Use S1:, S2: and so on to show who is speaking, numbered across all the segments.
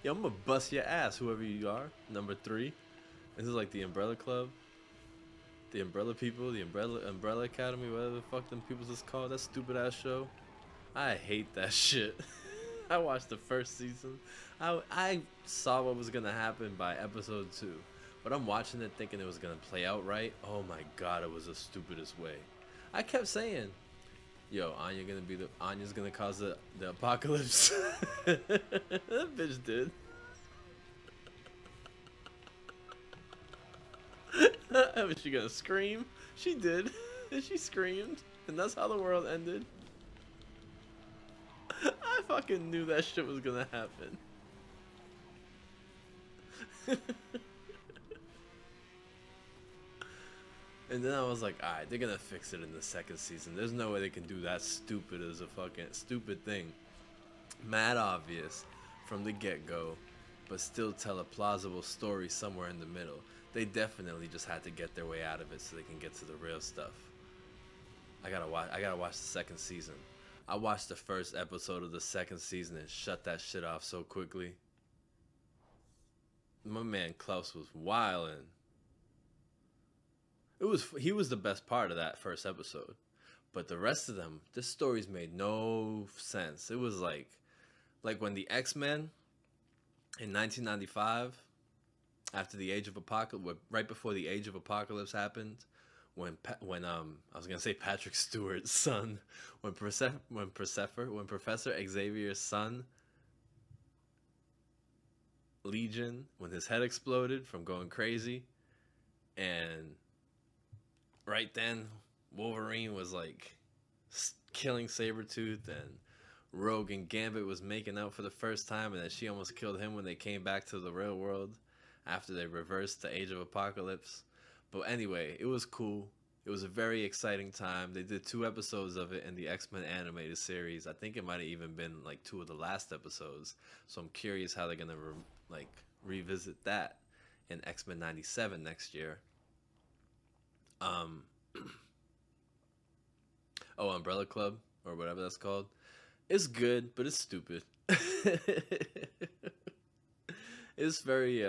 S1: Yo, I'm gonna bust your ass, whoever you are. Number three. This is like the Umbrella Club, the Umbrella People, the Umbrella Academy, whatever the fuck them people's is called. That stupid ass show. I hate that shit. I watched the first season. I saw what was gonna happen by episode 2, but I'm watching it thinking it was gonna play out right. Oh my god, it was the stupidest way. I kept saying, "Yo, Anya's gonna cause the apocalypse." That bitch did. Was she gonna scream? She did. She screamed, and that's how the world ended. I fucking knew that shit was gonna happen. And then I was like, alright, they're gonna fix it in the second season. There's no way they can do that stupid as a fucking stupid thing. Mad obvious from the get-go, but still tell a plausible story somewhere in the middle. They definitely just had to get their way out of it so they can get to the real stuff. I gotta watch the second season. I watched the first episode of the second season and shut that shit off so quickly. My man Klaus was wildin'. He was the best part of that first episode. But the rest of them, the stories made no sense. It was like when the X-Men in 1995, after the Age of Apocalypse, right before the Age of Apocalypse happened, when I was gonna say Patrick Stewart's son, when Professor Xavier's son, Legion, when his head exploded from going crazy, and right then Wolverine was like killing Sabretooth, and Rogue and Gambit was making out for the first time, and then she almost killed him when they came back to the real world after they reversed the Age of Apocalypse. But anyway, it was cool. It was a very exciting time. They did 2 episodes of it in the X-Men animated series. I think it might have even been like 2 of the last episodes. So I'm curious how they're gonna revisit that in X-Men '97 next year. Oh, Umbrella Club or whatever that's called. It's good, but it's stupid. It's very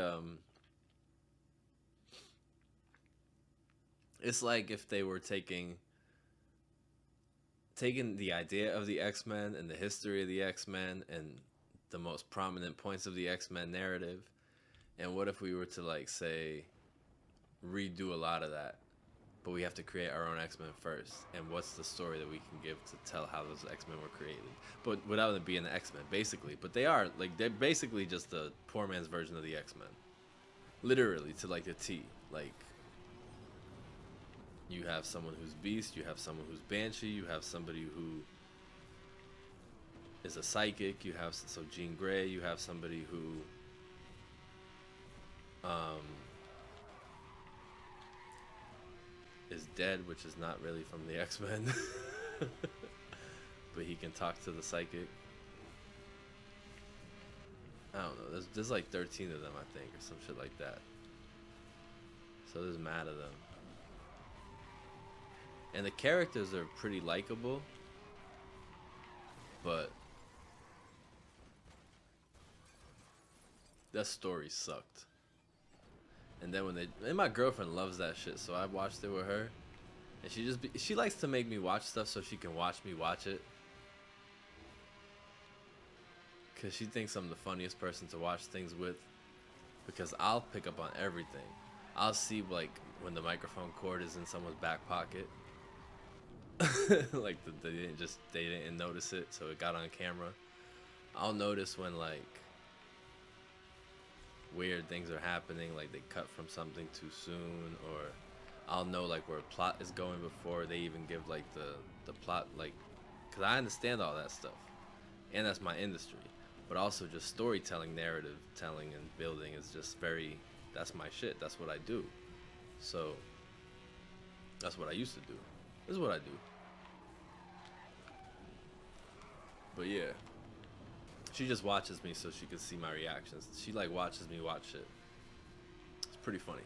S1: it's like if they were taking the idea of the X-Men and the history of the X-Men and the most prominent points of the X-Men narrative, and what if we were to like say redo a lot of that, but we have to create our own X-Men first, and what's the story that we can give to tell how those X-Men were created, but without it being the X-Men basically. But they're basically just the poor man's version of the X-Men, literally to like the T. Like, you have someone who's Beast, you have someone who's Banshee, you have somebody who is a psychic, you have Jean Grey, you have somebody who is dead, which is not really from the X-Men. But he can talk to the psychic. I don't know, there's like 13 of them, I think, or some shit like that. So there's mad of them. And the characters are pretty likable, but that story sucked. And then and my girlfriend loves that shit, so I watched it with her, and she likes to make me watch stuff so she can watch me watch it, cause she thinks I'm the funniest person to watch things with, because I'll pick up on everything. I'll see like when the microphone cord is in someone's back pocket. Like they didn't notice it, so it got on camera. I'll notice when like weird things are happening, like they cut from something too soon, or I'll know like where a plot is going before they even give like the plot, like, because I understand all that stuff, and that's my industry. But also just storytelling, narrative telling, and building is just that's my shit. That's what I do. So that's what I used to do. This is what I do. But yeah, she just watches me so she can see my reactions. She like watches me watch it. It's pretty funny.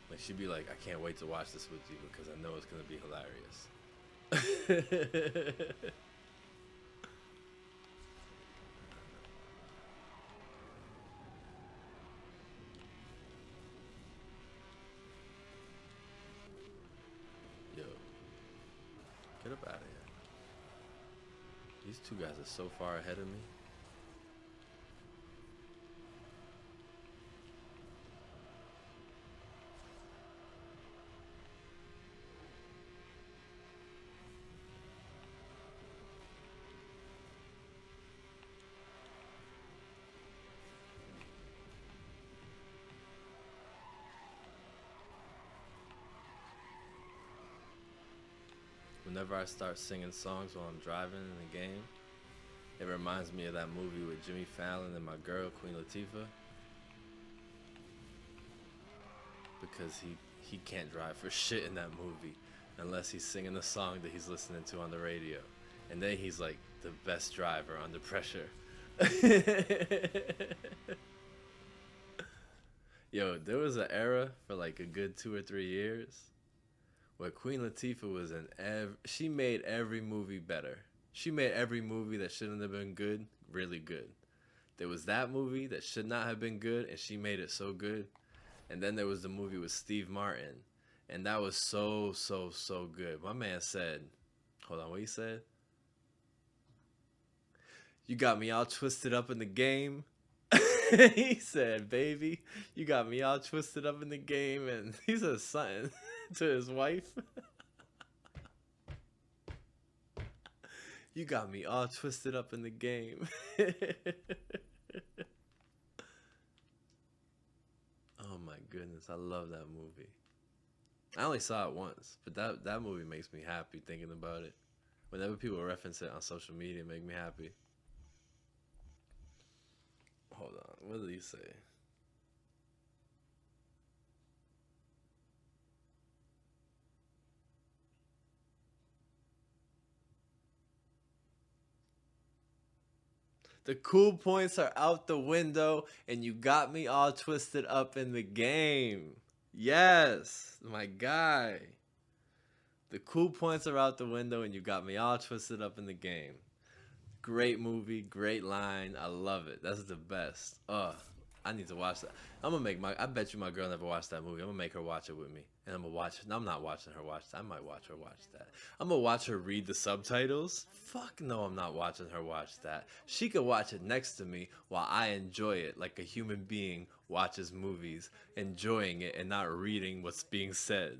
S1: Like she'd be like, I can't wait to watch this with you because I know it's gonna be hilarious. Yo, get up out of here. These two guys are so far ahead of me. Whenever I start singing songs while I'm driving in the game, it reminds me of that movie with Jimmy Fallon and my girl, Queen Latifah. Because he can't drive for shit in that movie unless he's singing the song that he's listening to on the radio. And then he's like the best driver under pressure. Yo, there was an era for like a good 2 or 3 years where Queen Latifah was in she made every movie better. She made every movie that shouldn't have been good really good. There was that movie that should not have been good, and she made it so good. And then there was the movie with Steve Martin, and that was so, so, so good. My man said, hold on, what he said? You got me all twisted up in the game. He said, baby, you got me all twisted up in the game. And he said something to his wife. You got me all twisted up in the game. Oh my goodness, I love that movie. I only saw it once, but that movie makes me happy thinking about it. Whenever people reference it on social media, it make me happy. Hold on, what did he say? The cool points are out the window, and you got me all twisted up in the game. Yes, my guy. The cool points are out the window, and you got me all twisted up in the game. Great movie, great line. I love it. That's the best. I need to watch that. I bet you my girl never watched that movie. I'm gonna make her watch it with me. And I'm gonna watch it. No, I'm not watching her watch that. I might watch her watch that. I'm gonna watch her read the subtitles. Fuck no, I'm not watching her watch that. She could watch it next to me while I enjoy it like a human being watches movies, enjoying it and not reading what's being said.